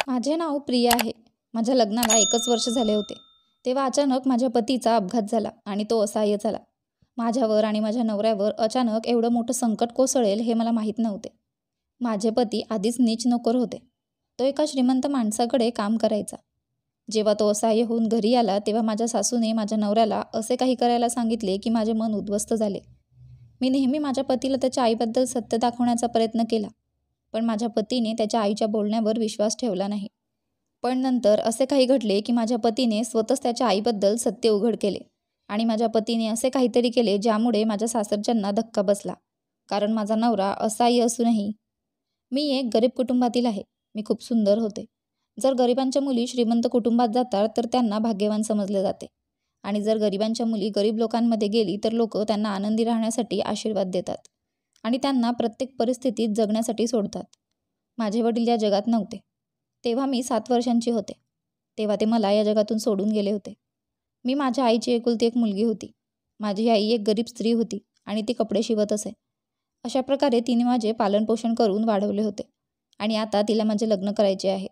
माझे नाव प्रिया आहे. माझ्या लग्नाला 1च वर्ष झाले होते. तेव्हा अचानक माझ्या पतीचा अपघात झाला आणि तो असह्य झाला. माझ्यावर आणि माझ्या नवऱ्यावर अचानक एवढं मोठं संकट कोसळेल हे मला माहीत नव्हते. माझे पती आधीच नीच नोकर होते. तो एका श्रीमंत माणसाकडे काम करायचा. जेव्हा तो असह्य होऊन घरी आला तेव्हा माझ्या सासूने माझ्या नवऱ्याला असे काही करायला सांगितले की माझे मन उद्ध्वस्त झाले. मी नेहमी माझ्या पतीला त्याच्या आईबद्दल सत्य दाखवण्याचा प्रयत्न केला, पण माझ्या पतीने त्याच्या आईच्या बोलण्यावर विश्वास ठेवला नाही. पण नंतर असे काही घडले की माझ्या पतीने स्वतःच त्याच्या आईबद्दल सत्य उघड केले आणि माझ्या पतीने असे काहीतरी केले ज्यामुळे माझ्या सासरच्यांना धक्का बसला. कारण माझा नवरा असहाय्य असूनही मी एक गरीब कुटुंबातील आहे. मी खूप सुंदर होते. जर गरिबांच्या मुली श्रीमंत कुटुंबात जातात तर त्यांना भाग्यवान समजले जाते आणि जर गरिबांच्या मुली गरीब लोकांमध्ये गेली तर लोक त्यांना आनंदी राहण्यासाठी आशीर्वाद देतात आणि त्यांना प्रत्येक परिस्थितीत जगण्यासाठी सोडतात. माझे वडील या जगात नव्हते. तेव्हा मी 7 वर्षांची होते. तेव्हा ते मला या जगातून सोडून गेले होते. मी माझ्या आईची एकुलती एक मुलगी होती. माझी आई एक गरीब स्त्री होती आणि ती कपडे शिवत असे. अशा प्रकारे तिने माझे पालनपोषण करून वाढवले होते आणि आता तिला माझे लग्न करायचे आहे.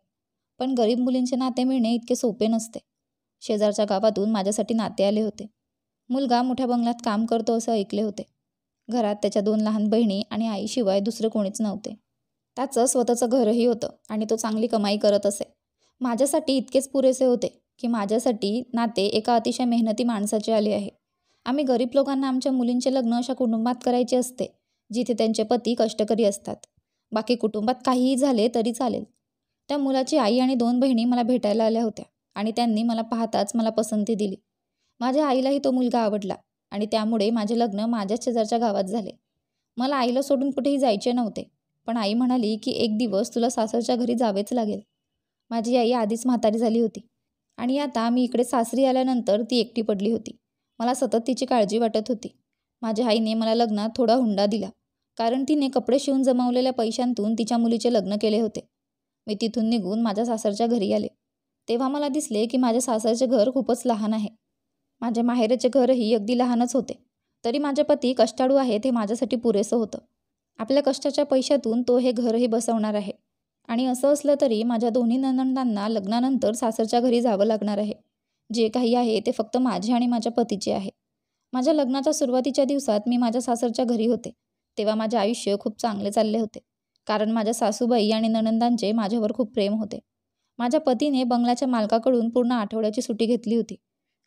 पण गरीब मुलींचे नाते मिळणे इतके सोपे नसते. शेजारच्या गावातून माझ्यासाठी नाते आले होते. मुलगा मोठ्या बंगल्यात काम करतो असं ऐकले होते. घरात त्याच्या 2 लहान बहिणी आणि आईशिवाय दुसरे कोणीच नव्हते. त्याचं स्वतःचं घरही होतं आणि तो चांगली कमाई करत असे. माझ्यासाठी इतकेच पुरेसे होते की माझ्यासाठी नाते एका अतिशय मेहनती माणसाचे आले आहे. आम्ही गरीब लोकांना आमच्या मुलींचे लग्न अशा कुटुंबात करायचे असते जिथे त्यांचे पती कष्टकरी असतात. बाकी कुटुंबात काहीही झाले तरी चालेल. त्या मुलाची आई आणि 2 बहिणी मला भेटायला आल्या होत्या आणि त्यांनी मला पाहताच मला पसंती दिली. माझ्या आईलाही तो मुलगा आवडला आणि त्यामुळे माझे लग्न माझ्याच शेजारच्या गावात झाले. मला आईला सोडून कुठेही जायचे नव्हते, पण आई म्हणाली की एक दिवस तुला सासरच्या घरी जावेच लागेल. माझी आई आधीच म्हातारी झाली होती आणि आता मी इकडे सासरी आल्यानंतर ती एकटी पडली होती. मला सतत तिची काळजी वाटत होती. माझ्या आईने मला लग्नात थोडा हुंडा दिला कारण तिने कपडे शिवून जमवलेल्या पैशांतून तिच्या मुलीचे लग्न केले होते. मी तिथून निघून माझ्या सासरच्या घरी आले. तेव्हा मला दिसले की माझ्या सासरचे घर खूपच लहान आहे. माझ्या माहेरचे घरही अगदी लहानच होते. तरी माझे पती कष्टाळू आहेत हे माझ्यासाठी पुरेसं होतं. आपल्या कष्टाच्या पैशातून तो हे घरही बसवणार आहे आणि असं असलं तरी माझ्या दोन्ही नणंदांना लग्नानंतर सासरच्या घरी जावं लागणार आहे. जे काही आहे ते फक्त माझे आणि माझ्या पतीचे आहे. माझ्या लग्नाच्या सुरुवातीच्या दिवसात मी माझ्या सासरच्या घरी होते. तेव्हा माझे आयुष्य खूप चांगले चालले होते कारण माझ्या सासूबाई आणि नणंदांचे माझ्यावर खूप प्रेम होते. माझ्या पतीने बंगल्याच्या मालकाकडून पूर्ण आठवड्याची सुट्टी घेतली होती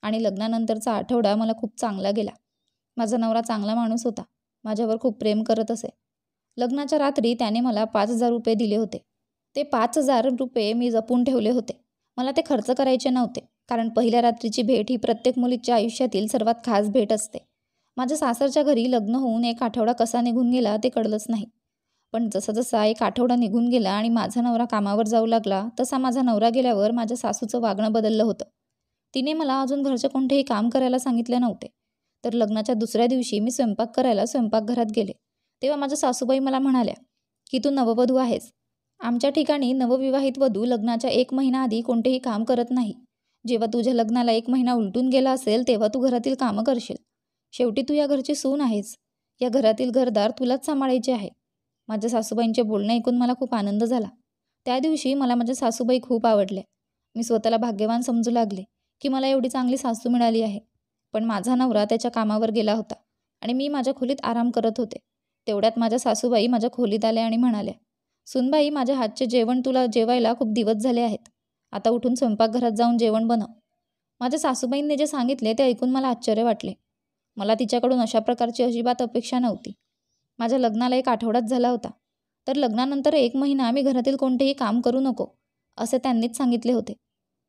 आणि लग्नानंतरचा आठवडा मला खूप चांगला गेला. माझा नवरा चांगला माणूस होता. माझ्यावर खूप प्रेम करत असे. लग्नाच्या रात्री त्याने मला 5,000 रुपये दिले होते. ते 5,000 रुपये मी जपून ठेवले होते. मला ते खर्च करायचे नव्हते कारण पहिल्या रात्रीची भेट ही प्रत्येक मुलीच्या आयुष्यातील सर्वात खास भेट असते. माझ्या सासरच्या घरी लग्न होऊन 1 आठवडा कसा निघून गेला ते कळलंच नाही. पण जसा जसा 1 आठवडा निघून गेला आणि माझा नवरा कामावर जाऊ लागला तसा माझा नवरा गेल्यावर माझ्या सासूचं वागणं बदललं होतं. तिने मला अजून घरचे कोणतेही काम करायला सांगितले नव्हते. तर लग्नाच्या दुसऱ्या दिवशी मी स्वयंपाक करायला स्वयंपाकघरात गेले तेव्हा माझ्या सासूबाई मला म्हणाल्या की तू नववधू आहेस. आमच्या ठिकाणी नवविवाहित वधू लग्नाच्या 1 महिना आधी कोणतेही काम करत नाही. जेव्हा तुझ्या लग्नाला 1 महिना उलटून गेला असेल तेव्हा तू घरातील कामं करशील. शेवटी तू या घरची सून आहेस. या घरातील घरदार तुलाच सांभाळायचे आहे. माझ्या सासूबाईंचे बोलणे ऐकून मला खूप आनंद झाला. त्या दिवशी मला माझ्या सासूबाई खूप आवडल्या. मी स्वतःला भाग्यवान समजू लागले की मला एवढी चांगली सासू मिळाली आहे. पण माझा नवरा त्याच्या कामावर गेला होता आणि मी माझ्या खोलीत आराम करत होते. तेवढ्यात माझ्या सासूबाई माझ्या खोलीत आल्या आणि म्हणाल्या, सुनबाई, माझ्या हातचे जेवण तुला जेवायला खूप दिवस झाले आहेत. आता उठून स्वयंपाकघरात जाऊन जेवण बनव. माझ्या सासूबाईंनी जे सांगितले ते ऐकून मला आश्चर्य वाटले. मला तिच्याकडून अशा प्रकारची अजिबात अपेक्षा नव्हती. माझ्या लग्नाला 1 आठवडाच झाला होता. तर लग्नानंतर 1 महिना मी घरातील कोणतेही काम करू नको असे त्यांनीच सांगितले होते.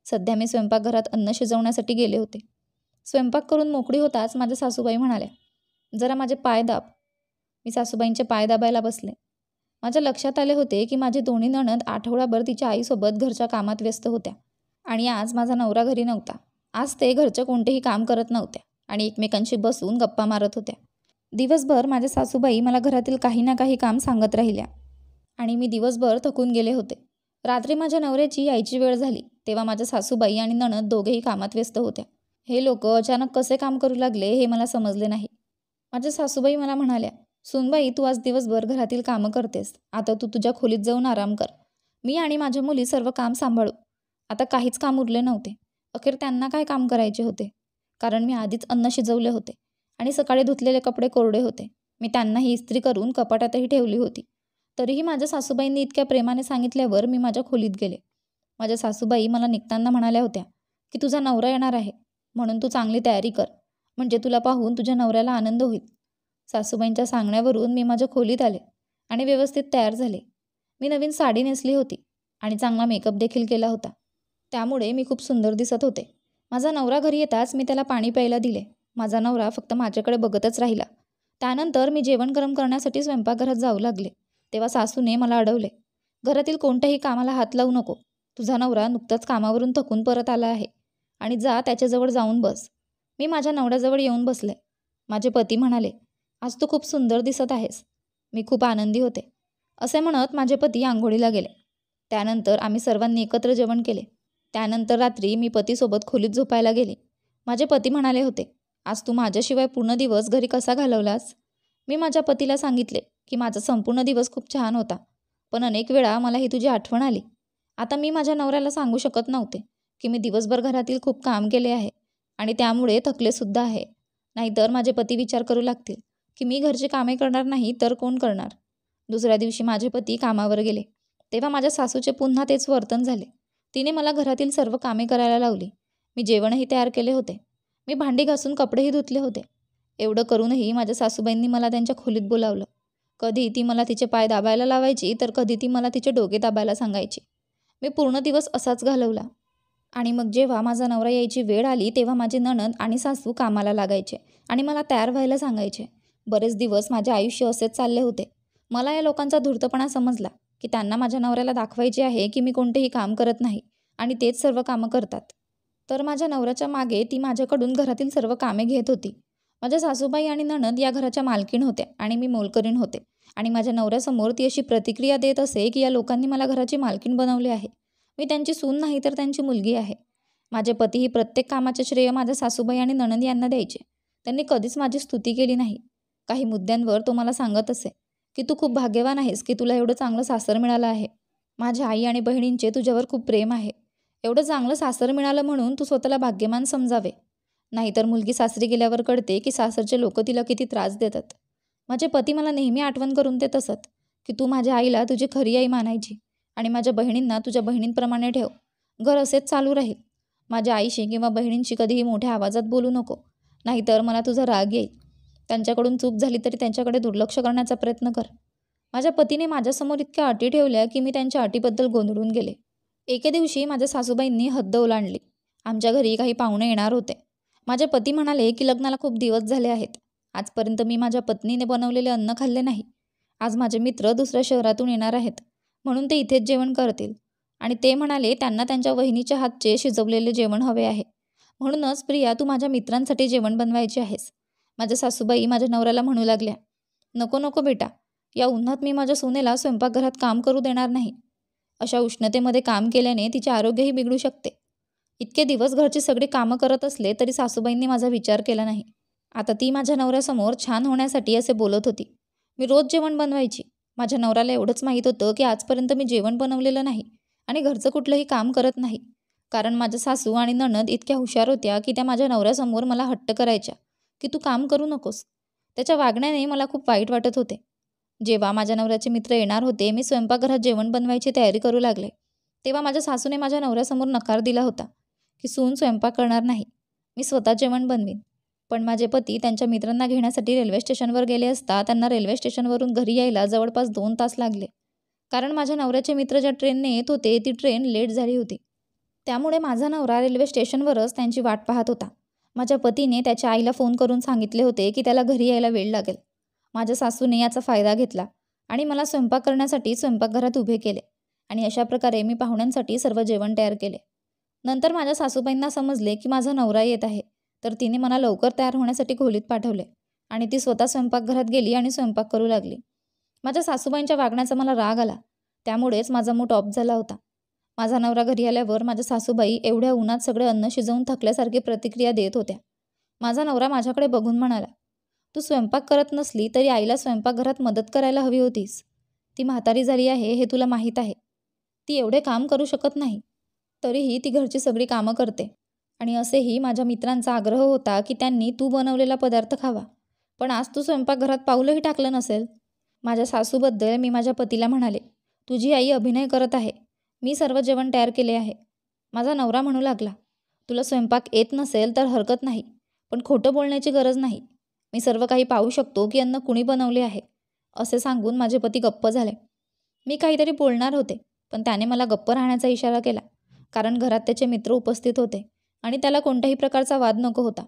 सध्या मी स्वयंपाकघरात अन्न शिजवण्यासाठी गेले होते. स्वयंपाक करून मोकळी होताच माझ्या सासूबाई म्हणाल्या, जरा माझे पाय दाब. मी सासूबाईंचे पाय दाबायला बसले. माझ्या लक्षात आले होते की माझी दोन्ही नणंद आठवडाभर तिच्या आईसोबत घरच्या कामात व्यस्त होत्या आणि आज माझा नवरा घरी नव्हता. आज ते घरचे कोणतेही काम करत नव्हत्या आणि एकमेकांशी बसून गप्पा मारत होत्या. दिवसभर माझ्या सासूबाई मला घरातील काही ना काही काम सांगत राहिल्या आणि मी दिवसभर थकून गेले होते. रात्री माझ्या नवऱ्याची यायची वेळ झाली तेव्हा माझ्या सासूबाई आणि नणंद दोघेही कामात व्यस्त होत्या. हे लोक अचानक कसे काम करू लागले हे मला समजले नाही. माझ्या सासूबाई मला म्हणाल्या, सुनबाई, तू आज दिवसभर घरातील कामं करतेस. आता तू तुझ्या खोलीत जाऊन आराम कर. मी आणि माझ्या मुली सर्व काम सांभाळू. आता काहीच काम उरले नव्हते. अखेर त्यांना काय काम करायचे होते, कारण मी आधीच अन्न शिजवले होते आणि सकाळी धुतलेले कपडे कोरडे होते. मी त्यांनाही इस्त्री करून कपाटातही ठेवली होती. तरीही माझ्या सासूबाईंनी इतक्या प्रेमाने सांगितल्यावर मी माझ्या खोलीत गेले. माझ्या सासूबाई मला निघताना म्हणाल्या होत्या की तुझा नवरा येणार आहे, म्हणून तू चांगली तयारी कर, म्हणजे तुला पाहून तुझ्या नवऱ्याला आनंद होईल. सासूबाईंच्या सांगण्यावरून मी माझ्या खोलीत आले आणि व्यवस्थित तयार झाले. मी नवीन साडी नेसली होती आणि चांगला मेकअप देखील केला होता, त्यामुळे मी खूप सुंदर दिसत होते. माझा नवरा घरी येताच मी त्याला पाणी प्यायला दिले. माझा नवरा फक्त माझ्याकडे बघतच राहिला. त्यानंतर मी जेवण गरम करण्यासाठी स्वयंपाकघरात जाऊ लागले, तेव्हा सासूने मला अडवले. घरातील कोणत्याही कामाला हात लावू नको. तुझा नवरा नुकताच कामावरून थकून परत आला आहे आणि जा त्याच्याजवळ जाऊन बस. मी माझ्या नवऱ्याजवळ येऊन बसले. माझे पती म्हणाले, आज तू खूप सुंदर दिसत आहेस. मी खूप आनंदी होते. असे म्हणत माझे पती आंघोळीला गेले. त्यानंतर आम्ही सर्वांनी एकत्र जेवण केले. त्यानंतर रात्री मी पतीसोबत खोलीत झोपायला गेले. माझे पती म्हणाले होते, आज तू माझ्याशिवाय पूर्ण दिवस घरी कसा घालवलास? मी माझ्या पतीला सांगितले की माझा संपूर्ण दिवस खूप छान होता, पण अनेक वेळा मला ही तुझी आठवण आली. आता मी माझ्या नवऱ्याला सांगू शकत नव्हते की मी दिवसभर घरातील खूप काम केले आहे आणि त्यामुळे थकलेसुद्धा आहे. नाहीतर माझे पती विचार करू लागतील की मी घरची कामे करणार नाही तर कोण करणार. दुसऱ्या दिवशी माझे पती कामावर गेले, तेव्हा माझ्या सासूचे पुन्हा तेच वर्तन झाले. तिने मला घरातील सर्व कामे करायला लावली. मी जेवणही तयार केले होते. मी भांडी घासून कपडेही धुतले होते. एवढं करूनही माझ्या सासूबाईंनी मला त्यांच्या खोलीत बोलावलं. कधी ती मला तिचे पाय दाबायला लावायची, तर कधी ती मला तिचे डोके दाबायला सांगायची. मी पूर्ण दिवस असाच घालवला. आणि मग जेव्हा माझा नवरा यायची वेळ आली, तेव्हा माझे नणंद आणि सासू कामाला लागायचे आणि मला तयार व्हायला सांगायचे. बरेच दिवस माझे आयुष्य असेच चालले होते. मला या लोकांचा धूर्तपणा समजला की त्यांना माझ्या नवऱ्याला दाखवायचे आहे की मी कोणतेही काम करत नाही आणि तेच सर्व कामं करतात. तर माझ्या नवऱ्याच्या मागे ती माझ्याकडून घरातील सर्व कामे घेत होती. माझ्या सासूबाई आणि नणंद या घराच्या मालकीण होत्या आणि मी मोलकरीण होते. आणि माझ्या नवऱ्यासमोर ती अशी प्रतिक्रिया देत असे की या लोकांनी मला घराची मालकीण बनवले आहे. मी त्यांची सून नाही तर त्यांची मुलगी आहे. माझे पती ही प्रत्येक कामाचे श्रेय माझ्या सासूबाई आणि नणंद यांना द्यायचे. त्यांनी कधीच माझी स्तुती केली नाही. काही मुद्द्यांवर तो मला सांगत असे की तू खूप भाग्यवान आहेस की तुला एवढं चांगलं सासर मिळालं आहे. माझ्या आई आणि बहिणींचे तुझ्यावर खूप प्रेम आहे. एवढं चांगलं सासर मिळालं म्हणून तू स्वतःला भाग्यवान समजावे. नाहीतर मुलगी सासरी गेल्यावर कळते की सासरचे लोक तिला किती त्रास देतात. माझे पती मला नेहमी आठवण करून देत असत की तू माझ्या आईला तुझी खरी आई मानायची आणि माझ्या बहिणींना तुझ्या बहिणींप्रमाणे ठेव. घर असेच चालू राहील. माझ्या आईशी किंवा बहिणींशी कधीही मोठ्या आवाजात बोलू नको, नाहीतर मला तुझा राग येईल. त्यांच्याकडून चूक झाली तरी त्यांच्याकडे दुर्लक्ष करण्याचा प्रयत्न कर. माझ्या पतीने माझ्यासमोर इतक्या अटी ठेवल्या की मी त्यांच्या अटीबद्दल गोंधळून गेले. एके दिवशी माझ्या सासूबाईंनी हद्द ओलांडली. आमच्या घरी काही पाहुणे येणार होते. माझे पती म्हणाले की लग्नाला खूप दिवस झाले आहेत. आजपर्यंत मी माझ्या पत्नीने बनवलेले अन्न खाल्ले नाही. आज माझे मित्र दुसऱ्या शहरातून येणार आहेत, म्हणून ते इथेच जेवण करतील. आणि ते म्हणाले त्यांना त्यांच्या वहिनीच्या हातचे शिजवलेले जेवण हवे आहे. म्हणूनच प्रिया, तू माझ्या मित्रांसाठी जेवण बनवायचे आहेस. माझ्या सासूबाई माझ्या नवऱ्याला म्हणू लागल्या, नको नको बेटा, या उन्हात मी माझ्या सुनेला स्वयंपाकघरात काम करू देणार नाही. अशा उष्णतेमध्ये काम केल्याने तिचे आरोग्यही बिघडू शकते. इतके दिवस घरची सगळी कामं करत असले तरी सासूबाईंनी माझा विचार केला नाही. आता ती माझ्या नवऱ्यासमोर छान होण्यासाठी असे बोलत होती. मी रोज जेवण बनवायची. माझ्या नवऱ्याला एवढंच माहीत होतं की आजपर्यंत मी जेवण बनवलेलं नाही आणि घरचं कुठलंही काम करत नाही, कारण माझ्या सासू आणि नणंद इतक्या हुशार होत्या की त्या माझ्या नवऱ्यासमोर मला हट्ट करायच्या की तू काम करू नकोस. त्याच्या वागण्याने मला खूप वाईट वाटत होते. जेव्हा माझ्या नवऱ्याचे मित्र येणार होते, मी स्वयंपाकघरात जेवण बनवायची तयारी करू लागले, तेव्हा माझ्या सासूने माझ्या नवऱ्यासमोर नकार दिला होता की सून स्वयंपाक करणार नाही, मी स्वतः जेवण बनवीन. पण माझे पती त्यांच्या मित्रांना घेण्यासाठी रेल्वे स्टेशनवर गेले असता त्यांना रेल्वे स्टेशनवरून घरी यायला जवळपास 2 तास लागले, कारण माझ्या नवऱ्याचे मित्र ज्या ट्रेनने येत होते ती ट्रेन लेट झाली होती. त्यामुळे माझा नवरा रेल्वे स्टेशनवरच त्यांची वाट पाहत होता. माझ्या पतीने त्याच्या आईला फोन करून सांगितले होते की त्याला घरी यायला वेळ लागेल. माझ्या सासूने याचा फायदा घेतला आणि मला स्वयंपाक करण्यासाठी स्वयंपाकघरात उभे केले आणि अशा प्रकारे मी पाहुण्यांसाठी सर्व जेवण तयार केले. नंतर माझ्या सासूबाईंना समजले की माझा नवरा येत आहे, तर तिने मला लवकर तयार होण्यासाठी खोलीत पाठवले आणि ती स्वतः स्वयंपाकघरात गेली आणि स्वयंपाक करू लागली. माझ्या सासूबाईंच्या वागण्याचा मला राग आला, त्यामुळेच माझा मूड ऑफ झाला होता. माझा नवरा घरी आल्यावर माझ्या सासूबाई एवढ्या उन्हात सगळे अन्न शिजवून थकल्यासारखी प्रतिक्रिया देत होत्या. माझा नवरा माझ्याकडे बघून म्हणाला, तू स्वयंपाक करत नसली तरी आईला स्वयंपाकघरात मदत करायला हवी होतीस. ती म्हातारी झाली आहे हे तुला माहीत आहे. ती एवढे काम करू शकत नाही, तरीही ती घरची सगळी कामं करते. आणि असेही माझ्या मित्रांचा आग्रह होता की त्यांनी तू बनवलेला पदार्थ खावा, पण आज तू स्वयंपाकघरात पाऊलही टाकलं नसेल. माझ्या सासूबद्दल मी माझ्या पतीला म्हणाले, तुझी आई अभिनय करत आहे. मी सर्व जेवण तयार केले आहे. माझा नवरा म्हणू लागला, तुला स्वयंपाक येत नसेल तर हरकत नाही, पण खोटं बोलण्याची गरज नाही. मी सर्व काही पाहू शकतो की अन्न कुणी बनवले आहे. असे सांगून माझे पती गप्प झाले. मी काहीतरी बोलणार होते, पण त्याने मला गप्प राहण्याचा इशारा केला, कारण घरात त्याचे मित्र उपस्थित होते आणि त्याला कोणत्याही प्रकारचा वाद नको होता.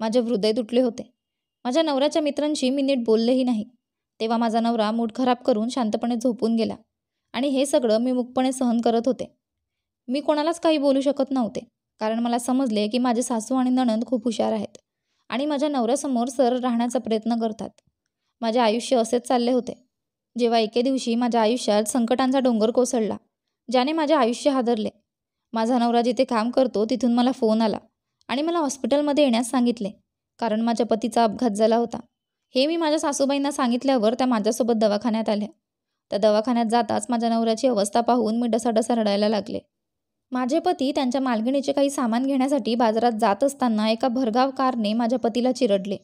माझे हृदय तुटले होते. माझ्या नवऱ्याच्या मित्रांशी मी नीट बोललेही नाही. तेव्हा माझा नवरा मूड खराब करून शांतपणे झोपून गेला आणि हे सगळं मी मूकपणे सहन करत होते. मी कोणालाच काही बोलू शकत नव्हते, कारण मला समजले की माझे सासू आणि नणंद खूप हुशार आहेत आणि माझ्या नवऱ्यासमोर सरळ राहण्याचा प्रयत्न करतात. माझे आयुष्य असेच चालले होते, जेव्हा एके दिवशी माझ्या आयुष्यात संकटांचा डोंगर कोसळला, ज्याने माझे आयुष्य हादरले. माझा नवरा जिथे काम करतो तिथून मला फोन आला आणि मला हॉस्पिटलमध्ये येण्यास सांगितले, कारण माझ्या पतीचा अपघात झाला होता. हे मी माझ्या सासूबाईंना सांगितल्यावर त्या माझ्यासोबत दवाखान्यात आल्या. त्या दवाखान्यात जाताच माझ्या नवऱ्याची अवस्था पाहून मी डसाडसा रडायला लागले. माझे पती त्यांच्या मालकिणीचे काही सामान घेण्यासाठी बाजारात जात असताना एका भरधाव कारने माझ्या पतीला चिरडले.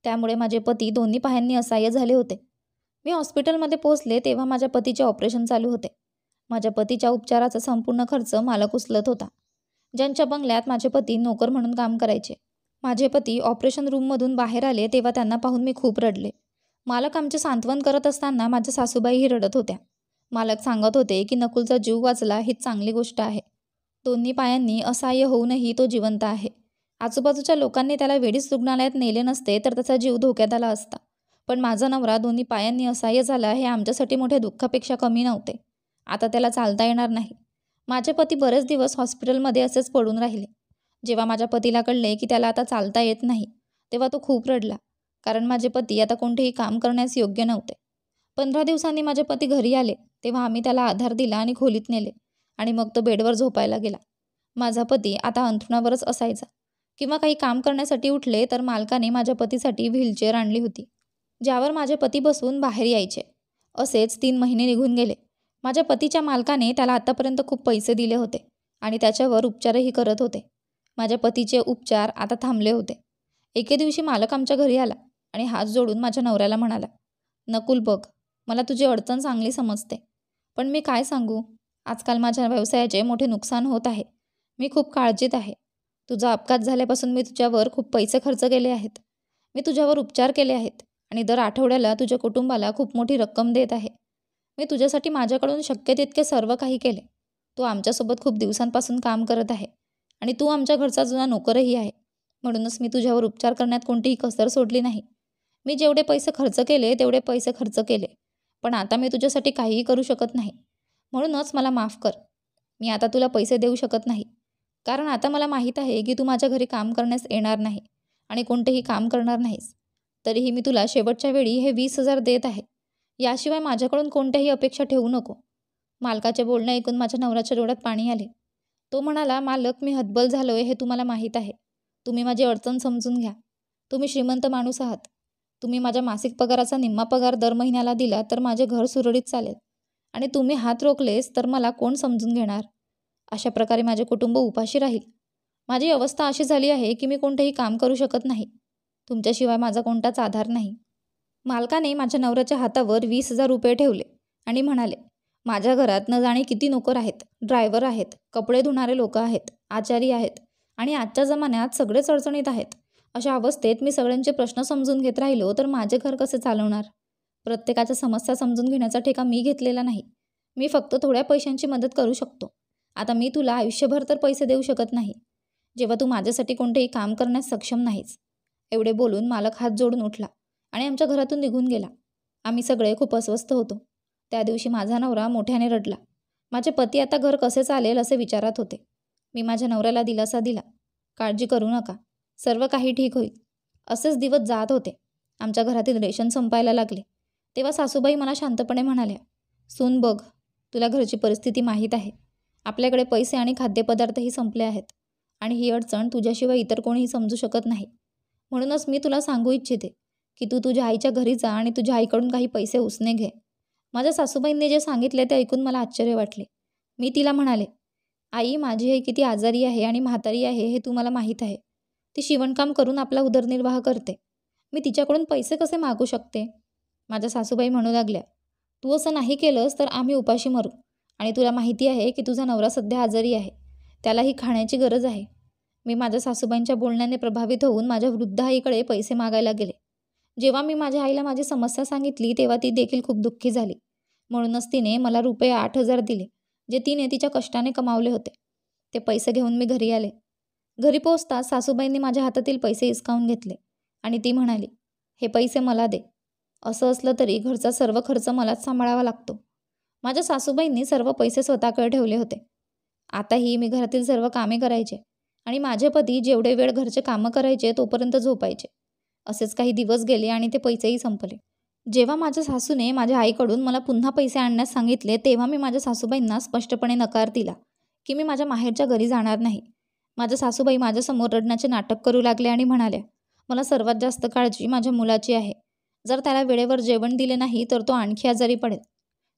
त्यामुळे माझे पती दोन्ही पायांनी असहाय्य झाले होते. मी हॉस्पिटलमध्ये पोहोचले तेव्हा माझ्या पतीचे ऑपरेशन चालू होते. माझ्या पतीच्या उपचाराचा संपूर्ण खर्च मालक उचलत होता, ज्यांच्या बंगल्यात माझे पती नोकर म्हणून काम करायचे. माझे पती ऑपरेशन रूममधून बाहेर आले तेव्हा त्यांना पाहून मी खूप रडले. मालक आमचे सांत्वन करत असताना माझ्या सासूबाईही रडत होत्या. मालक सांगत होते की नकुलचा जीव वाचला हीच चांगली गोष्ट आहे. दोन्ही पायांनी असहाय्य होऊनही तो जिवंत आहे. आजूबाजूच्या लोकांनी त्याला वेळीच रुग्णालयात नेले नसते तर त्याचा जीव धोक्यात आला असता. पण माझा नवरा दोन्ही पायांनी असहाय्य झाला हे आमच्यासाठी मोठ्या दुःखापेक्षा कमी नव्हते. आता त्याला चालता येणार नाही. माझे पती बरेच दिवस हॉस्पिटलमध्ये असेच पडून राहिले. जेव्हा माझ्या पतीला कळले की त्याला आता चालता येत नाही, तेव्हा तो खूप रडला, कारण माझे पती आता कोणतेही काम करण्यास योग्य नव्हते. 15 दिवसांनी माझे पती घरी आले तेव्हा आम्ही त्याला आधार दिला आणि खोलीत नेले आणि मग तो बेडवर झोपायला गेला. माझा पती आता अंथरुणावरच असायचा. किंवा काही काम करण्यासाठी उठले तर मालकाने माझ्या पतीसाठी व्हीलचेअर आणली होती, ज्यावर माझे पती बसून बाहेर यायचे. असेच 3 महिने निघून गेले. माझ्या पतीच्या मालकाने त्याला आतापर्यंत खूप पैसे दिले होते आणि त्याच्यावर उपचारही करत होते. माझ्या पतीचे उपचार आता थांबले होते. एके दिवशी मालक आमच्या घरी आला आणि हात जोडून माझ्या नवऱ्याला म्हणाला, नकुल बघ, मला तुझी अडचण चांगली समजते, पण मी काय सांगू, आजकाल माझ्या व्यवसायाचे मोठे नुकसान होत आहे. मी खूप काळजीत आहे. तुझा अपघात झाल्यापासून मी तुझ्यावर खूप पैसे खर्च केले आहेत. मी तुझ्यावर उपचार केले आहेत आणि दर आठवड्याला तुझ्या कुटुंबाला खूप मोठी रक्कम देत आहे. मी तुझ्यासाठी माझ्याकडून शक्य तितके सर्व काही केले. तू आमच्यासोबत खूप दिवसांपासून काम करत आहे आणि तू आमच्या घरचा जुना नोकरही आहे. म्हणूनच मी तुझ्यावर उपचार करण्यात कोणतीही कसर सोडली नाही. मी जेवढे पैसे खर्च केले तेवढे पैसे खर्च केले, पण आता मी तुझ्यासाठी काहीही करू शकत नाही. म्हणूनच मला माफ कर. मी आता तुला पैसे देऊ शकत नाही, कारण आता मला माहीत आहे की तू माझ्या घरी काम करण्यास येणार नाही आणि कोणतेही काम करणार नाहीस. तरीही मी तुला शेवटच्या वेळी हे 20,000 देत आहे. याशिवाय माझ्याकडून कोणत्याही अपेक्षा ठेवू नको. मालकाचे बोलणे ऐकून माझ्या नवऱ्याच्या डोळ्यात पाणी आले. तो म्हणाला, मालक, मी हतबल झालोय हे तुम्हाला माहीत आहे. तुम्ही माझी अडचण समजून घ्या. तुम्ही श्रीमंत माणूस आहात. तुम्ही माझ्या मासिक पगाराचा निम्मा पगार दर महिन्याला दिला तर माझे घर सुरळीत चालेल, आणि तुम्ही हात रोखलेस तर मला कोण समजून घेणार. अशा प्रकारे माझे कुटुंब उपाशी राहील. माझी अवस्था अशी झाली आहे की मी कोणतेही काम करू शकत नाही. तुमच्याशिवाय माझा कोणताच आधार नाही. मालकाने माझ्या नवऱ्याच्या हातावर 20,000 रुपये ठेवले आणि म्हणाले, माझ्या घरात न जाणे किती नोकर आहेत, ड्रायव्हर आहेत, कपडे धुणारे लोक आहेत, आचारी आहेत आणि आजच्या जमान्यात सगळेच अडचणीत आहेत. अशा अवस्थेत मी सगळ्यांचे प्रश्न समजून घेत राहिलो तर माझे घर कसे चालवणार. प्रत्येकाच्या समस्या समजून घेण्याचा ठेका मी घेतलेला नाही. मी फक्त थोड्या पैशांची मदत करू शकतो. आता मी तुला आयुष्यभर तर पैसे देऊ शकत नाही, जेव्हा तू माझ्यासाठी कोणतेही काम करण्यास सक्षम नाहीस. एवढे बोलून मालक हात जोडून उठला आणि आमच्या घरातून निघून गेला. आम्ही सगळे खूप अस्वस्थ होतो. त्या दिवशी माझा नवरा मोठ्याने रडला. माझे पती आता घर कसे चालेल असे विचारात होते. मी माझ्या नवऱ्याला दिलासा दिला, काळजी करू नका, सर्व काही ठीक होईल. असेच दिवस जात होते. आमच्या घरातील रेशन संपायला लागले. तेव्हा सासूबाई मला शांतपणे म्हणाल्या, सून बघ, तुला घरची परिस्थिती माहीत आहे. आपल्याकडे पैसे आणि खाद्यपदार्थही संपले आहेत आणि ही अडचण तुझ्याशिवाय इतर कोणीही समजू शकत नाही. म्हणूनच मी तुला सांगू इच्छिते की तू तुझ्या आईच्या घरी जा आणि तुझ्या आईकडून काही पैसे उसने घे. माझ्या सासूबाईंनी जे सांगितले ते ऐकून मला आश्चर्य वाटले. मी तिला म्हणाले, आई, माझी आई किती आजारी आहे आणि म्हातारी आहे हे तुम्हाला माहीत आहे. ती शिवणकाम करून आपला उदरनिर्वाह करते. मी तिच्याकडून पैसे कसे मागू शकते? माझ्या सासूबाई म्हणू लागल्या, तू असं नाही केलंस तर आम्ही उपाशी मरू. आणि तुला माहिती आहे की तुझा नवरा सध्या आजारी आहे. त्यालाही खाण्याची गरज आहे. मी माझ्या सासूबाईंच्या बोलण्याने प्रभावित होऊन माझ्या वृद्ध आईकडे पैसे मागायला गेले. जेव्हा मी माझ्या आईला माझी समस्या सांगितली तेव्हा ती देखील खूप दुःखी झाली. म्हणूनच तिने मला रुपये 8,000 दिले, जे तिने तिच्या कष्टाने कमावले होते. ते पैसे घेऊन मी घरी आले. घरी पोहोचताच सासूबाईंनी माझ्या हातातील पैसे हिसकावून घेतले आणि ती म्हणाली, हे पैसे मला दे. असं असलं तरी घरचा सर्व खर्च मलाच सांभाळावा लागतो. माझ्या सासूबाईंनी सर्व पैसे स्वतःकडे ठेवले होते. आताही मी घरातील सर्व कामे करायचे आणि माझे पती जेवढे वेळ घरचे कामं करायचे तोपर्यंत झोपायचे. असेच काही दिवस गेले आणि ते पैसेही संपले. जेव्हा माझ्या सासूने माझ्या आईकडून मला पुन्हा पैसे आणण्यास सांगितले तेव्हा मी माझ्या सासूबाईंना स्पष्टपणे नकार दिला की मी माझ्या माहेरच्या घरी जाणार नाही. माझ्या सासूबाई माझ्यासमोर रडण्याचे नाटक करू लागले आणि म्हणाल्या, मला सर्वात जास्त काळजी माझ्या मुलाची आहे. जर त्याला वेळेवर जेवण दिले नाही तर तो आणखी आजारी पडेल.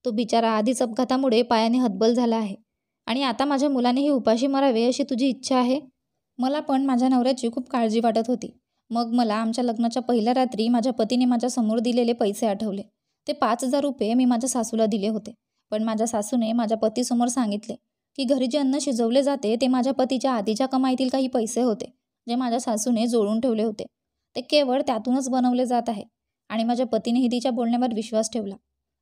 तो बिचारा आधीच अपघातामुळे पायाने हतबल झाला आहे आणि आता माझ्या मुलानेही उपाशी मरावे अशी तुझी इच्छा आहे? मला पण माझ्या नवऱ्याची खूप काळजी वाटत होती. मग मला आमच्या लग्नाच्या पहिल्या रात्री माझ्या पतीने माझ्यासमोर दिलेले पैसे आठवले. ते 5,000 रुपये मी माझ्या सासूला दिले होते. पण माझ्या सासूने माझ्या पतीसमोर सांगितले की घरी जे अन्न शिजवले जाते ते माझ्या पतीच्या आधीच्या कमाईतील काही पैसे होते, जे माझ्या सासूने जोडून ठेवले होते. ते केवळ त्यातूनच बनवले जात आहे आणि माझ्या पतीनेही तिच्या बोलण्यावर विश्वास ठेवला.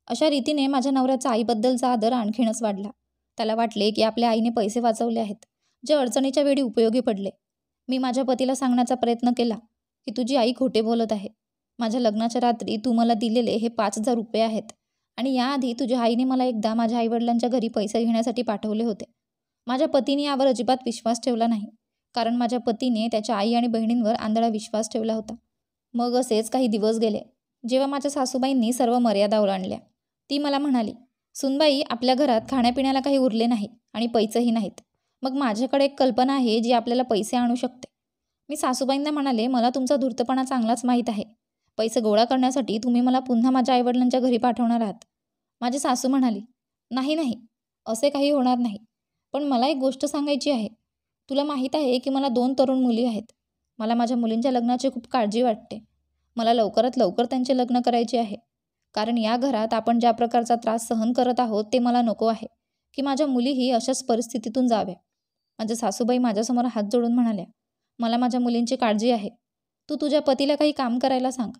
अशा रीतीने माझ्या नवऱ्याचा आईबद्दलचा आदर आणखीनच वाढला. त्याला वाटले की आपल्या आईने पैसे वाचवले आहेत, जे अडचणीच्या वेळी उपयोगी पडले. मी माझ्या पतीला सांगण्याचा प्रयत्न केला की तुझी आई खोटे बोलत आहे. माझ्या लग्नाच्या रात्री तू मला दिलेले हे 5,000 रुपये आहेत आणि याआधी तुझ्या आईने मला एकदा माझ्या आईवडिलांच्या घरी पैसे घेण्यासाठी पाठवले होते. माझ्या पतीने यावर अजिबात विश्वास ठेवला नाही, कारण माझ्या पतीने त्याच्या आई आणि बहिणींवर आंधळा विश्वास ठेवला होता. मग असेच काही दिवस गेले, जेव्हा माझ्या सासूबाईंनी सर्व मर्यादा ओलांडल्या. ती मला म्हणाली, सुनबाई, आपल्या घरात खाण्यापिण्याला काही उरले नाही आणि पैसेही नाहीत. मग माझ्याकडे एक कल्पना आहे जी आपल्याला पैसे आणू शकते. मी सासूबाईंना म्हणाले, मला तुमचा धूर्तपणा चांगलाच माहीत आहे. पैसे गोळा करण्यासाठी तुम्ही मला पुन्हा माझ्या आईवडिलांच्या घरी पाठवणार आहात. माझी सासू म्हणाली, नाही नाही, असे काही होणार नाही. पण मला एक गोष्ट सांगायची आहे. तुला माहीत आहे की मला 2 तरुण मुली आहेत. मला माझ्या मुलींच्या लग्नाची खूप काळजी वाटते. मला लवकरात लवकर त्यांचे लग्न करायचे आहे, कारण या घरात आपण ज्या प्रकारचा त्रास सहन करत आहोत ते मला नको आहे की माझ्या मुलीही अशाच परिस्थितीतून जाव्या. माझ्या सासूबाई माझ्यासमोर हात जोडून म्हणाल्या, मला माझ्या मुलींची काळजी आहे. तू तुझ्या पतीला काही काम करायला सांग.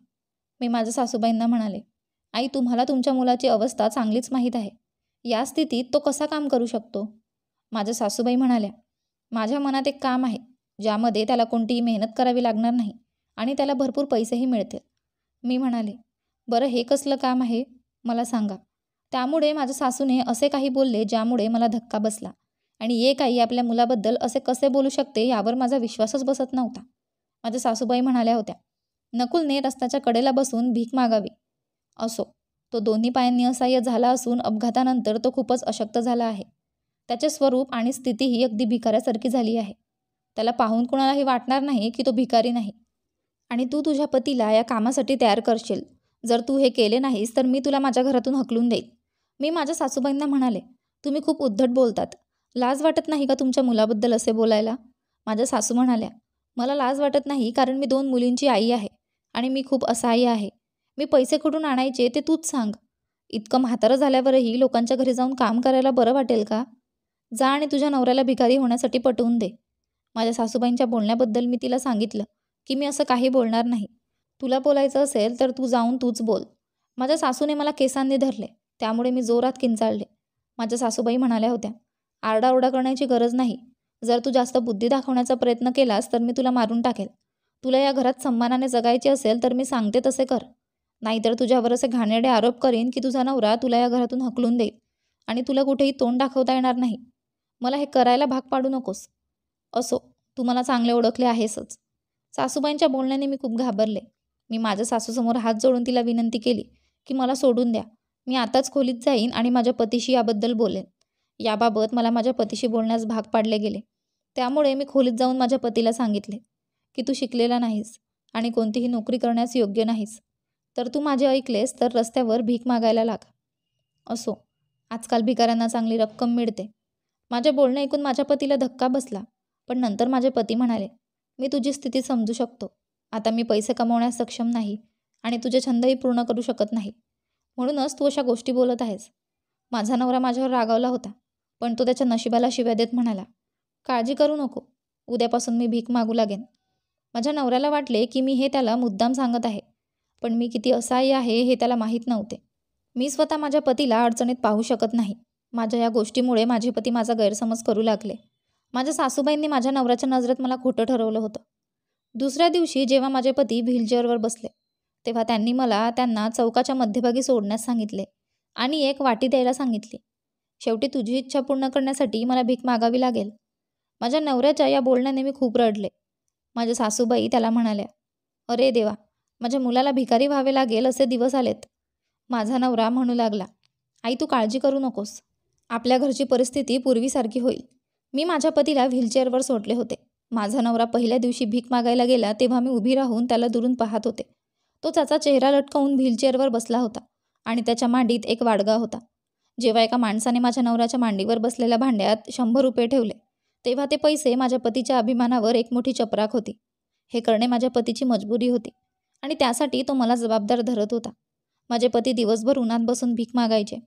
मी माझ्या सासूबाईंना म्हणाले, आई, तुम्हाला तुमच्या मुलाची अवस्था चांगलीच माहीत आहे. या स्थितीत तो कसा काम करू शकतो? माझ्या सासूबाई म्हणाल्या, माझ्या मनात एक काम आहे, ज्यामध्ये त्याला कोणतीही मेहनत करावी लागणार नाही आणि त्याला भरपूर पैसेही मिळतील. मी म्हणाले, बरं, हे कसलं काम आहे? मला सांगा. त्यामुळे माझ्या सासूने असे काही बोलले ज्यामुळे मला धक्का बसला आणि एक आई आपल्या मुलाबद्दल असे कसे बोलू शकते यावर माझा विश्वासच बसत नव्हता. माझ्या सासूबाई म्हणाल्या होत्या, नकुलने रस्त्याच्या कडेला बसून भीक मागावी. असो, तो दोन्ही पायांनी असहाय्य झाला असून अपघातानंतर तो खूपच अशक्त झाला आहे. त्याचे स्वरूप आणि स्थितीही अगदी भिकाऱ्यासारखी झाली आहे. त्याला पाहून कोणालाही वाटणार नाही की तो भिकारी नाही. आणि तू तुझ्या पतीला या कामासाठी तयार करशील. जर तू हे केले नाहीस तर मी तुला माझ्या घरातून हकलून देईल. मी माझ्या सासूबाईंना म्हणाले, तुम्ही खूप उद्धट बोलतात. लाज वाटत नाही का तुमच्या मुलाबद्दल असे बोलायला? माझ्या सासू म्हणाल्या, मला लाज वाटत नाही, कारण मी 2 मुलींची आई आहे आणि मी खूप असहाय्य आहे. मी पैसे कुठून आणायचे ते तूच सांग. इतकं म्हातारं झाल्यावरही लोकांच्या घरी जाऊन काम करायला बरं वाटेल का? जा आणि तुझ्या नवऱ्याला भिकारी होण्यासाठी पटवून दे. माझ्या सासूबाईंच्या बोलण्याबद्दल मी तिला सांगितलं की मी असं काही बोलणार नाही. तुला बोलायचं असेल तर तू जाऊन तूच बोल. माझ्या सासूने मला केसांनी धरले, त्यामुळे मी जोरात किंचाळले. माझ्या सासूबाई म्हणाल्या होत्या, आरडाओरडा करण्याची गरज नाही. जर तू जास्त बुद्धी दाखवण्याचा प्रयत्न केलास तर मी तुला मारून टाकेल. तुला या घरात सन्मानाने जगायचे असेल तर मी सांगते तसे कर. नाहीतर तुझ्यावर असे घाणेरडे आरोप करीन की तुझा नवरा तुला या घरातून हकलून देईल आणि तुला कुठेही तोंड दाखवता येणार नाही. मला हे करायला भाग पाडू नकोस. असो, तू मला चांगले ओळखले आहेसच. सासूबाईंच्या बोलण्याने मी खूप घाबरले. मी माझ्या सासूसमोर हात जोडून तिला विनंती केली की मला सोडून द्या. मी आताच खोलीत जाईन आणि माझ्या पतीशी याबद्दल बोलेन. याबाबत मला माझ्या पतीशी बोलण्यास भाग पाडले गेले. त्यामुळे मी खोलीत जाऊन माझ्या पतीला सांगितले की तू शिकलेला नाहीस आणि कोणतीही नोकरी करण्यास योग्य नाहीस. तर तू माझे ऐकलेस तर रस्त्यावर भीक मागायला लाग. असो, आजकाल भिकाऱ्यांना चांगली रक्कम मिळते. माझे बोलणे ऐकून माझ्या पतीला धक्का बसला. पण नंतर माझे पती म्हणाले, मी तुझी स्थिती समजू शकतो. आता मी पैसे कमवण्यास सक्षम नाही आणि तुझे छंदही पूर्ण करू शकत नाही. म्हणूनच तू अशा गोष्टी बोलत आहेस. माझा नवरा माझ्यावर रागावला होता, पण तो त्याच्या नशिबाला शिव्या देत म्हणाला, काळजी करू नको, उद्यापासून मी भीक मागू लागेन. माझ्या नवऱ्याला वाटले की मी हे त्याला मुद्दाम सांगत आहे, पण मी किती असहाय्य आहे हे त्याला माहीत नव्हते. मी स्वतः माझ्या पतीला अडचणीत पाहू शकत नाही. माझ्या या गोष्टीमुळे माझे पती माझा गैरसमज करू लागले. माझ्या सासूबाईंनी माझ्या नवऱ्याच्या नजरेत मला खोटं ठरवलं होतं. दुसऱ्या दिवशी जेव्हा माझे पती व्हीलचेअरवर बसले, तेव्हा त्यांनी मला त्यांना चौकाच्या मध्यभागी सोडण्यास सांगितले आणि एक वाटी द्यायला सांगितली. शेवटी तुझी इच्छा पूर्ण करण्यासाठी मला भीक मागावी लागेल. माझ्या नवऱ्याच्या या बोलण्याने मी खूप रडले. माझ्या सासूबाई त्याला म्हणाल्या, अरे देवा, माझ्या मुलाला भिकारी व्हावे लागेल असे दिवस आलेत. माझा नवरा म्हणू लागला, आई तू काळजी करू नकोस. आपल्या घरची परिस्थिती पूर्वीसारखी होईल. मी माझ्या पतीला व्हीलचेअरवर सोडले होते. माझा नवरा पहिल्या दिवशी भीक मागायला गेला तेव्हा मी उभी राहून त्याला दुरून पाहत होते. तो त्याचा चेहरा लटकवून व्हीलचेअरवर बसला होता आणि त्याच्या मांडीत एक वाडगा होता. जेव्हा एका माणसाने माझ्या नवऱ्याच्या मांडीवर बसलेल्या भांड्यात 100 रुपये ठेवले, तेव्हा ते पैसे माझ्या पतीच्या अभिमानावर एक मोठी चपराक होती. हे करणे माझ्या पतीची मजबुरी होती आणि त्यासाठी तो मला जबाबदार धरत होता. माझे पती दिवसभर उन्हात बसून भीक मागायचे.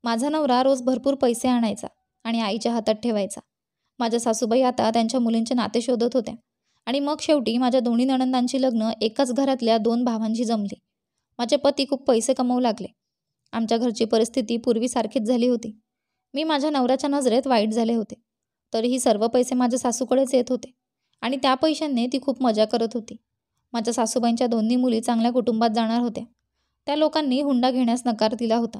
माझा नवरा रोज भरपूर पैसे आणायचा आणि आईच्या हातात ठेवायचा. माझ्या सासूबाई आता त्यांच्या मुलींचे नाते शोधत होत्या आणि मग शेवटी माझ्या दोन्ही नणंदांची लग्न एकाच घरातल्या 2 भावांची जमली. माझे पती खूप पैसे कमवू लागले. आमच्या घरची परिस्थिती पूर्वीसारखीच झाली होती. मी माझ्या नवऱ्याच्या नजरेत वाईट झाले होते. तरीही सर्व पैसे माझ्या सासूकडेच येत होते आणि त्या पैशांनी ती खूप मजा करत होती. माझ्या सासूबाईंच्या दोन्ही मुली चांगल्या कुटुंबात जाणार होत्या. त्या लोकांनी हुंडा घेण्यास नकार दिला होता.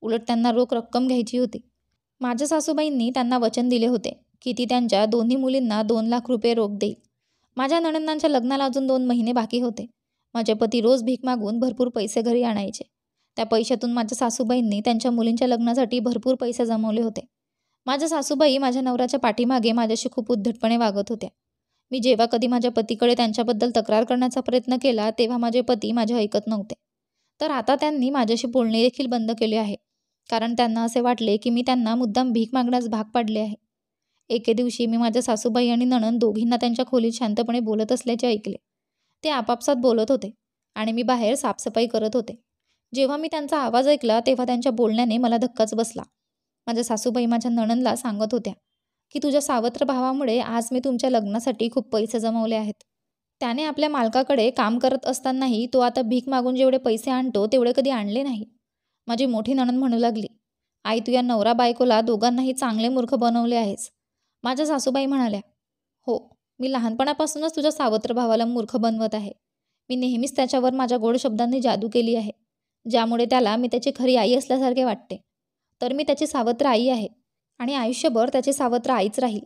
उलट त्यांना रोख रक्कम घ्यायची होती. माझ्या सासूबाईंनी त्यांना वचन दिले होते की ती त्यांच्या दोन्ही मुलींना 2 लाख रुपये रोख देईल. माझ्या नणंदांच्या लग्नाला अजून 2 महिने बाकी होते. माझे पती रोज भीक मागून भरपूर पैसे घरी आणायचे. त्या पैशातून माझ्या सासूबाईंनी त्यांच्या मुलींच्या लग्नासाठी भरपूर पैसे जमवले होते. माझ्या सासूबाई माझ्या नवऱ्याच्या पाठीमागे माझ्याशी खूप उद्धटपणे वागत होत्या. मी जेव्हा कधी माझ्या पतीकडे त्यांच्याबद्दल तक्रार करण्याचा प्रयत्न केला तेव्हा माझे पती माझे ऐकत नव्हते. तर आता त्यांनी माझ्याशी बोलणे देखील बंद केले आहे, कारण त्यांना असे वाटले की मी त्यांना मुद्दाम भीक मागण्यास भाग पाडले आहे. एके दिवशी मी माझ्या सासूबाई आणि नणंद दोघींना त्यांच्या खोलीत शांतपणे बोलत असल्याचे ऐकले. ते आपापसात बोलत होते आणि मी बाहेर साफसफाई करत होते. जेव्हा मी त्यांचा आवाज ऐकला तेव्हा त्यांच्या बोलण्याने मला धक्काच बसला. माझ्या सासूबाई माझ्या नणंदला सांगत होत्या की तुझ्या सावत्र भावामुळे आज मी तुमच्या लग्नासाठी खूप पैसे जमवले आहेत. त्याने आपल्या मालकाकडे काम करत असतानाही तो आता भीक मागून जेवढे पैसे आणतो तेवढे कधी आणले नाही. माझी मोठी नणंद म्हणू लागली, आई तू या नवरा बायकोला दोघांनाही चांगले मूर्ख बनवले आहेस. माझ्या सासूबाई म्हणाल्या, हो, मी लहानपणापासूनच तुझ्या सावत्र भावाला मूर्ख बनवत आहे. मी नेहमीच त्याच्यावर माझ्या गोड शब्दांनी जादू केली आहे, ज्यामुळे त्याला मी त्याची खरी आई असल्यासारखे वाटते. तर मी त्याची सावत्र आई आहे आणि आयुष्यभर त्याची सावत्र आईच राहील,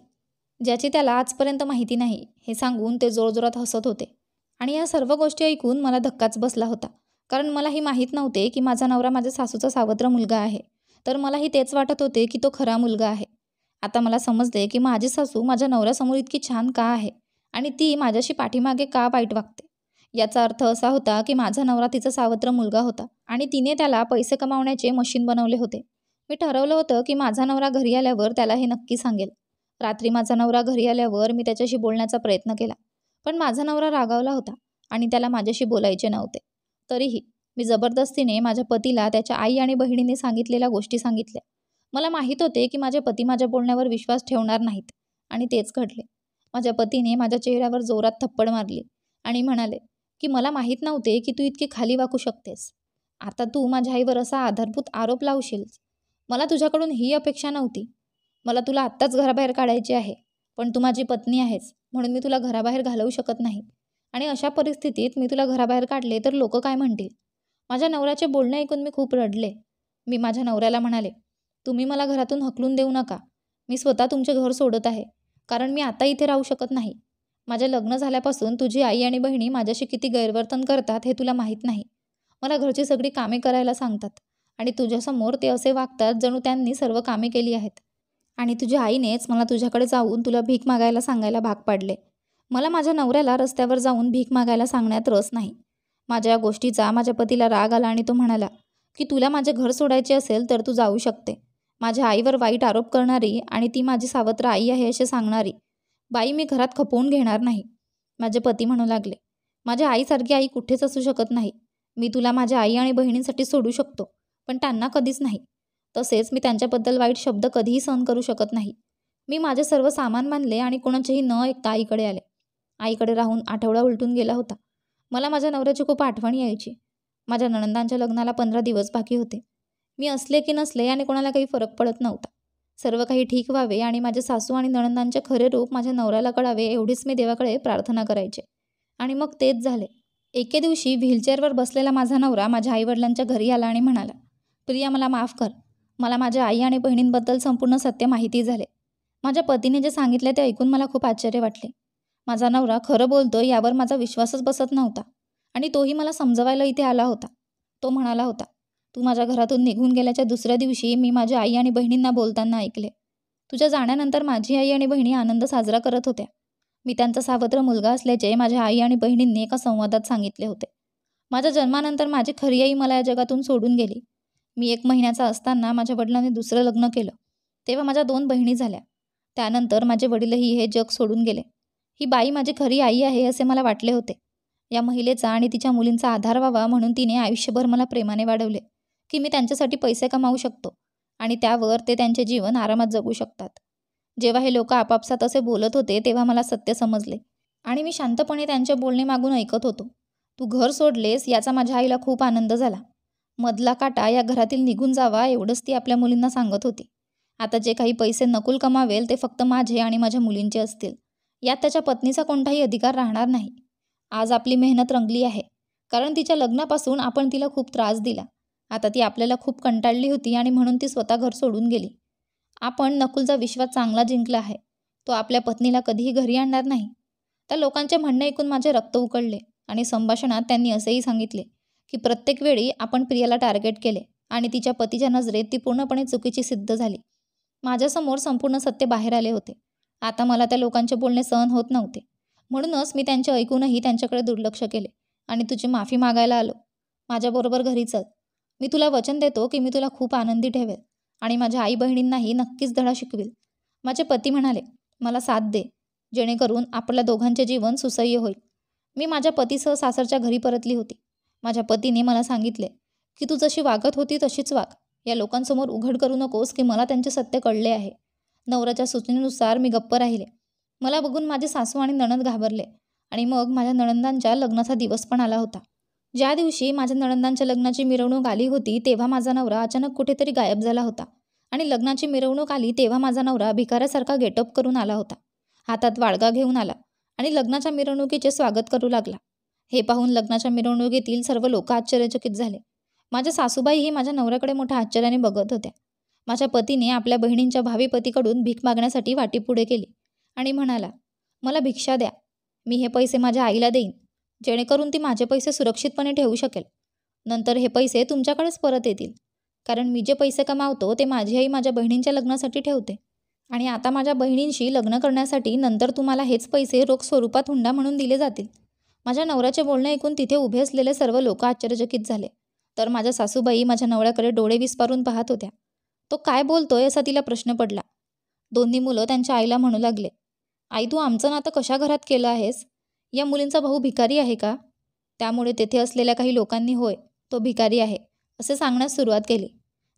ज्याची त्याला आजपर्यंत माहिती नाही. हे सांगून ते जोरजोरात हसत होते आणि या सर्व गोष्टी ऐकून मला धक्काच बसला होता, कारण मलाही माहीत नव्हते की माझा नवरा माझ्या सासूचा सावत्र मुलगा आहे. तर मलाही तेच वाटत होते की तो खरा मुलगा आहे. आता मला समजले की माझी सासू माझ्या नवऱ्यासमोर इतकी छान का आहे आणि ती माझ्याशी पाठीमागे का वाईट वागते. याचा अर्थ असा होता की माझा नवरा तिचा सावत्र मुलगा होता आणि तिने त्याला पैसे कमावण्याचे मशीन बनवले होते. मी ठरवलं होतं की माझा नवरा घरी आल्यावर त्याला हे नक्की सांगेल. रात्री माझा नवरा घरी आल्यावर मी त्याच्याशी बोलण्याचा प्रयत्न केला, पण माझा नवरा रागावला होता आणि त्याला माझ्याशी बोलायचे नव्हते. तरीही मी जबरदस्तीने माझ्या पतीला त्याच्या आई आणि बहिणीने सांगितलेल्या गोष्टी सांगितल्या. मला माहीत होते की माझे पती माझ्या बोलण्यावर विश्वास ठेवणार नाहीत आणि तेच घडले. माझ्या पतीने माझ्या चेहऱ्यावर जोरात थप्पड मारली आणि म्हणाले की मला माहीत नव्हते की तू इतकी खाली वाकू शकतेस. आता तू माझ्या आईवर असा आधारभूत आरोप लावशील. मला तुझ्याकडून ही अपेक्षा नव्हती. मला तुला आत्ताच घराबाहेर काढायचे आहे, पण तू माझी पत्नी आहेस म्हणून मी तुला घराबाहेर घालवू शकत नाही आणि अशा परिस्थितीत मी तुला घराबाहेर काढले तर लोक काय म्हणतील. माझ्या नवऱ्याचे बोलणे ऐकून मी खूप रडले. मी माझ्या नवऱ्याला म्हणाले, तुम्ही मला घरातून हकलून देऊ नका. मी स्वतः तुमचे घर सोडत आहे, कारण मी आता इथे राहू शकत नाही. माझे लग्न झाल्यापासून तुझी आई आणि बहिणी माझ्याशी किती गैरवर्तन करतात हे तुला माहीत नाही. मला घरची सगळी कामे करायला सांगतात आणि तुझ्यासमोर ते असे वागतात जणू त्यांनी सर्व कामे केली आहेत. आणि तुझ्या आईनेच मला तुझ्याकडे जाऊन तुला भीक मागायला सांगायला भाग पाडले. मला माझ्या नवऱ्याला रस्त्यावर जाऊन भीक मागायला सांगण्यात रस नाही. माझ्या या गोष्टीचा माझ्या पतीला राग आला आणि तो म्हणाला की तुला माझे घर सोडायचे असेल तर तू जाऊ शकते. माझ्या आईवर वाईट आरोप करणारी आणि ती माझी सावत्र आई आहे असे सांगणारी बाई मी घरात खपवून घेणार नाही. माझे पती म्हणू लागले, माझ्या आईसारखी आई कुठेच असू शकत नाही. मी तुला माझ्या आई आणि बहिणींसाठी सोडू शकतो, पण त्यांना कधीच नाही. तसेच मी त्यांच्याबद्दल वाईट शब्द कधीही सहन करू शकत नाही. मी माझे सर्व सामान बांधले आणि कोणाचेही न ऐकता आईकडे आले. आईकडे राहून आठवडा उलटून गेला होता. मला माझ्या नवऱ्याची खूप आठवण यायची. माझ्या नणंदांच्या लग्नाला 15 दिवस बाकी होते. मी असले की नसले आणि कोणाला काही फरक पडत नव्हता. सर्व काही ठीक व्हावे आणि माझे सासू आणि नणंदांचे खरे रूप माझ्या नवऱ्याला कळावे एवढीच मी देवाकडे प्रार्थना करायचे. आणि मग तेच झाले. एके दिवशी व्हीलचेअरवर बसलेला माझा नवरा माझ्या आईवडिलांच्या घरी आला आणि म्हणाला, प्रिया मला माफ कर. मला माझ्या आई आणि बहिणींबद्दल संपूर्ण सत्य माहिती झाले. माझ्या पतीने जे सांगितले ते ऐकून मला खूप आश्चर्य वाटले. माझा नवरा खरं बोलतो यावर माझा विश्वासच बसत नव्हता आणि तोही मला समजवायला इथे आला होता. तो म्हणाला होता, तू माझ्या घरातून निघून गेल्याच्या दुसऱ्या दिवशी मी माझ्या आई आणि बहिणींना बोलताना ऐकले. तुझ्या जाण्यानंतर माझी आई आणि बहिणी आनंद साजरा करत होत्या. मी त्यांचा सावत्र मुलगा असल्याचे माझ्या आई आणि बहिणींनी एका संवादात सांगितले होते. माझ्या जन्मानंतर माझी खरी आई मला या जगातून सोडून गेली. मी 1 महिन्याचा असताना माझ्या वडिलांनी दुसरं लग्न केलं. तेव्हा माझ्या 2 बहिणी झाल्या. त्यानंतर माझे वडीलही हे जग सोडून गेले. ही बाई माझी खरी आई आहे असे मला वाटले होते. या महिलेचा आणि तिच्या मुलींचा आधार व्हावा म्हणून तिने आयुष्यभर मला प्रेमाने वाढवले की मी त्यांच्यासाठी पैसे कमावू शकतो आणि त्यावर ते त्यांचे जीवन आरामात जगू शकतात. जेव्हा हे लोक आपापसात असे बोलत होते तेव्हा मला सत्य समजले आणि मी शांतपणे त्यांचे बोलणे मागून ऐकत होतो. तू घर सोडलेस याचा माझ्या आईला खूप आनंद झाला. मधला काटा या घरातील निघून जावा एवढंच ती आपल्या मुलींना सांगत होती. आता जे काही पैसे नकुल कमावेल ते फक्त माझे आणि माझ्या मुलींचे असतील. यात त्याच्या पत्नीचा कोणताही अधिकार राहणार नाही. आज आपली मेहनत रंगली आहे कारण तिच्या लग्नापासून आपण तिला खूप त्रास दिला. आता ती आपल्याला खूप कंटाळली होती आणि म्हणून ती स्वतः घर सोडून गेली. आपण नकुलचा विश्वास चांगला जिंकला आहे. तो आपल्या पत्नीला कधीही घरी आणणार नाही. त्या लोकांचे म्हणणे ऐकून माझे रक्त उकळले आणि संभाषणात त्यांनी असेही सांगितले की प्रत्येक वेळी आपण प्रियाला टार्गेट केले आणि तिच्या पतीच्या नजरेत ती पूर्णपणे चुकीची सिद्ध झाली. माझ्यासमोर संपूर्ण सत्य बाहेर आले होते. आता मला त्या लोकांचे बोलणे सहन होत नव्हते. म्हणूनच मी त्यांचे ऐकूनही त्यांच्याकडे दुर्लक्ष केले आणि तुझी माफी मागायला आलो. माझ्याबरोबर घरी चल. मी तुला वचन देतो की मी तुला खूप आनंदी ठेवेल आणि माझ्या आई बहिणींनाही नक्कीच धडा शिकवेल. माझे पती म्हणाले, मला साथ दे जेणेकरून आपल्या दोघांचे जीवन सुसह्य होईल. मी माझ्या पतीसह सासरच्या घरी परतली होती. माझ्या पतीने मला सांगितले की तू जशी वागत होती तशीच वाग. या लोकांसमोर उघड करू नकोस की मला त्यांचे सत्य कळले आहे. नवऱ्याच्या सूचनेनुसार मी गप्प राहिले. मला बघून माझे सासू आणि नणंद घाबरले आणि मग माझ्या नणंदांच्या लग्नाचा दिवस पण आला होता. ज्या दिवशी माझ्या नणंदांच्या लग्नाची मिरवणूक आली होती तेव्हा माझा नवरा अचानक कुठेतरी गायब झाला होता आणि लग्नाची मिरवणूक आली तेव्हा माझा नवरा भिकाऱ्यासारखा गेटअप करून आला होता. हातात वाडगा घेऊन आला आणि लग्नाच्या मिरवणुकीचे स्वागत करू लागला. हे पाहून लग्नाच्या मिरवणुकीतील सर्व लोक आश्चर्यचकित झाले. माझ्या सासूबाईही माझ्या नवऱ्याकडे मोठ्या आश्चर्याने बघत होत्या. माझ्या पतीने आपल्या बहिणींच्या भावी पतीकडून भीक मागण्यासाठी वाटी पुढे केली आणि म्हणाला, मला भिक्षा द्या. मी हे पैसे माझ्या आईला देईन जेणेकरून ती माझे पैसे सुरक्षितपणे ठेवू शकेल. नंतर हे पैसे तुमच्याकडेच परत येतील कारण मी जे पैसे कमावतो ते माझी आई माझ्या बहिणींच्या लग्नासाठी ठेवते आणि आता माझ्या बहिणींशी लग्न करण्यासाठी नंतर तुम्हाला हेच पैसे रोख स्वरूपात हुंडा म्हणून दिले जातील. माझ्या नवऱ्याचे बोलणे ऐकून तिथे उभे असलेले सर्व लोक आश्चर्यचकित झाले. तर माझ्या सासूबाई माझ्या नवऱ्याकडे डोळे विस्पारून पाहत होत्या. तो काय बोलतोय असा तिला प्रश्न पडला. दोन्ही मुलं त्यांच्या आईला म्हणू लागले, आई तू आमचं नातं कशा घरात केलं आहेस? या मुलींचा भाऊ भिकारी आहे का? त्यामुळे तेथे असलेल्या काही लोकांनी होय तो भिकारी आहे असे सांगण्यास सुरुवात केली.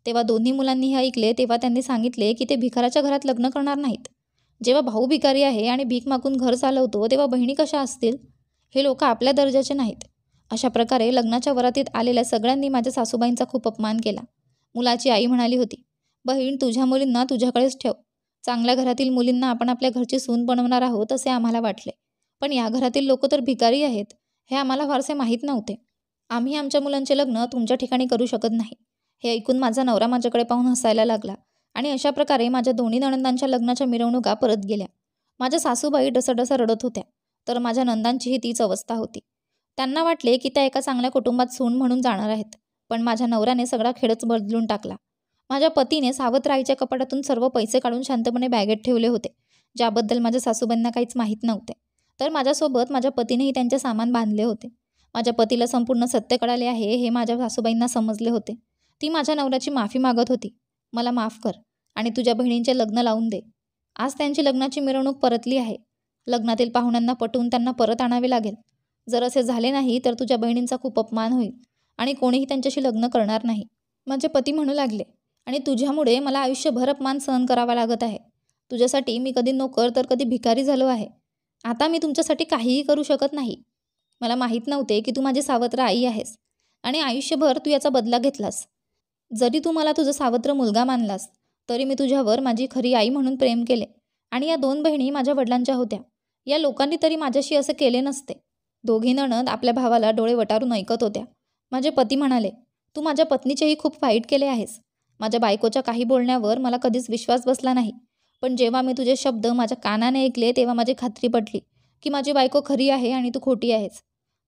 तेव्हा दोन्ही मुलांनी हे ऐकले तेव्हा त्यांनी सांगितले की ते भिकाराच्या घरात लग्न करणार नाहीत. जेव्हा भाऊ भिकारी आहे आणि भीक मागून घर चालवतो तेव्हा बहिणी कशा असतील? हे लोक आपल्या दर्जाचे नाहीत. अशा प्रकारे लग्नाच्या वरातीत आलेल्या सगळ्यांनी माझ्या सासूबाईंचा खूप अपमान केला. मुलाची आई म्हणाली होती, बहीण तुझ्या मुलींना तुझ्याकडेच ठेव. चांगल्या घरातील मुलींना आपण आपल्या घरची सून बनवणार आहोत असे आम्हाला वाटले, पण या घरातील लोक तर भिकारी आहेत हे आम्हाला फारसे माहीत नव्हते. आम्ही आमच्या मुलांचे लग्न तुमच्या ठिकाणी करू शकत नाही. हे ऐकून माझा नवरा माझ्याकडे पाहून हसायला लागला आणि अशा प्रकारे माझ्या दोन्ही नणंदांच्या लग्नाच्या मिरवणुका परत गेल्या. माझ्या सासूबाई डसाडसा रडत होत्या तर माझ्या नंदांचीही तीच अवस्था होती. त्यांना वाटले की त्या एका चांगल्या कुटुंबात सून म्हणून जाणार आहेत, पण माझ्या नवऱ्याने सगळा खेळच बदलून टाकला. माझ्या पतीने सावत्र आईच्या कपाटातून सर्व पैसे काढून शांतपणे बॅगेत ठेवले होते, ज्याबद्दल माझ्या सासूबाईंना काहीच माहीत नव्हते. तर माझ्यासोबत माझ्या पतीनेही त्यांचे सामान बांधले होते. माझ्या पतीला संपूर्ण सत्य कळाले आहे हे माझ्या सासूबाईंना समजले होते. ती माझ्या नवऱ्याची माफी मागत होती. मला माफ कर, आणि तुझ्या बहिणींचे लग्न लावून दे. आज त्यांची लग्नाची मिरवणूक परतली आहे. लग्नातील पाहुण्यांना पटवून त्यांना परत आणावे लागेल. जर असे झाले नाही तर तुझ्या बहिणींचा खूप अपमान होईल आणि कोणीही त्यांच्याशी लग्न करणार नाही. माझे पती म्हणू लागले, आणि तुझ्यामुळे मला आयुष्यभर अपमान सहन करावा लागत आहे. तुझ्यासाठी मी कधी नोकर तर कधी भिकारी झालो आहे. आता मी तुमच्यासाठी काहीही करू शकत नाही. मला माहीत नव्हते की तू माझी सावत्र आई आहेस आणि आयुष्यभर तू याचा बदला घेतलास. जरी तू मला तुझा सावत्र मुलगा मानलास तरी मी तुझ्यावर माझी खरी आई म्हणून प्रेम केले. आणि या 2 बहिणी माझ्या वडिलांच्या होत्या. या लोकांनी तरी माझ्याशी असं केले नसते. दोघी नणंद आपल्या भावाला डोळे वटारून ऐकत होत्या. माझे पती म्हणाले, तू माझ्या पत्नीचेही खूप वाईट केले आहेस. माझ्या बायकोच्या काही बोलण्यावर मला कधीच विश्वास बसला नाही. पण जेव्हा मी तुझे शब्द माझ्या कानाने ऐकले तेव्हा माझी खात्री पटली की माझी बायको खरी आहे आणि तू खोटी आहेस.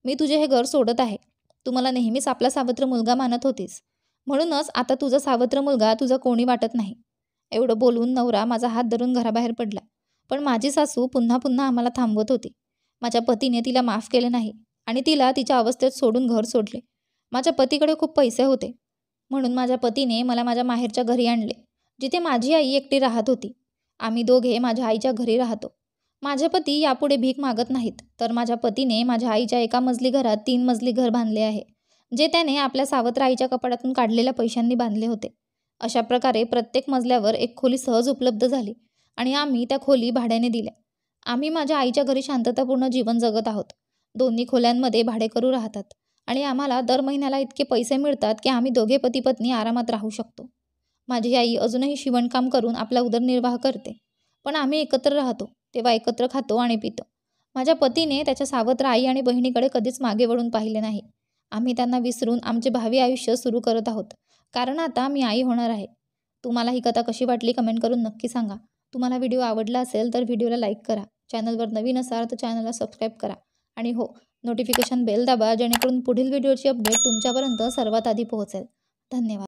मी तुझे हे घर सोडत आहे. तू मला नेहमीच आपला सावत्र मुलगा मानत होतीस. म्हणूनच आता तुझा सावत्र मुलगा तुझा कोणी वाटत नाही. एवढं बोलून नवरा माझा हात धरून घराबाहेर पडला. पण माझी सासू पुन्हा पुन्हा आम्हाला थांबवत होती. माझ्या पतीने तिला माफ केले नाही आणि तिला तिच्या अवस्थेत सोडून घर सोडले. माझ्या पतीकडे खूप पैसे होते म्हणून माझ्या पतीने मला माझ्या माहेरच्या घरी आणले, जिथे माझी आई एकटी राहत होती. आम्ही दोघे माझ्या आईच्या घरी राहतो. माझे पती यापुढे भीक मागत नाहीत, तर माझ्या पतीने माझ्या आईच्या एका मजली घरात 3 मजली घर बांधले आहे, जे त्याने आपल्या सावत्र आईच्या कपाटातून काढलेल्या पैशांनी बांधले होते. अशा प्रकारे प्रत्येक मजल्यावर एक खोली सहज उपलब्ध झाली आणि आम्ही त्या खोली भाड्याने दिल्या. आम्ही माझ्या आईच्या घरी शांततापूर्ण जीवन जगत आहोत. दोन्ही खोल्यांमध्ये भाडेकरू राहतात आणि आम्हाला दर महिन्याला इतके पैसे मिळतात की आम्ही दोघे पती पत्नी आरामात राहू शकतो. माझी आई अजूनही शिवणकाम करून आपला उदरनिर्वाह करते. पण आम्ही एकत्र राहतो तेव्हा एकत्र खातो आणि पितो. माझ्या पतीने त्याच्या सावत्र आई आणि बहिणीकडे कधीच मागे वळून पाहिले नाही. आम्ही त्यांना विसरून आमचे भावी आयुष्य सुरू करत आहोत, कारण आता मी आई होणार आहे. तुम्हाला ही कथा कशी वाटली कमेंट करून नक्की सांगा. तुम्हाला व्हिडिओ आवडला असेल तर व्हिडिओला लाईक करा. चॅनलवर नवीन असाल तर चॅनलला सबस्क्राईब करा. आणि हो, नोटिफिकेशन बेल दाबा, जेणेकरून पुढील व्हिडिओची अपडेट तुमच्यापर्यंत सर्वात आधी पोहोचेल. धन्यवाद.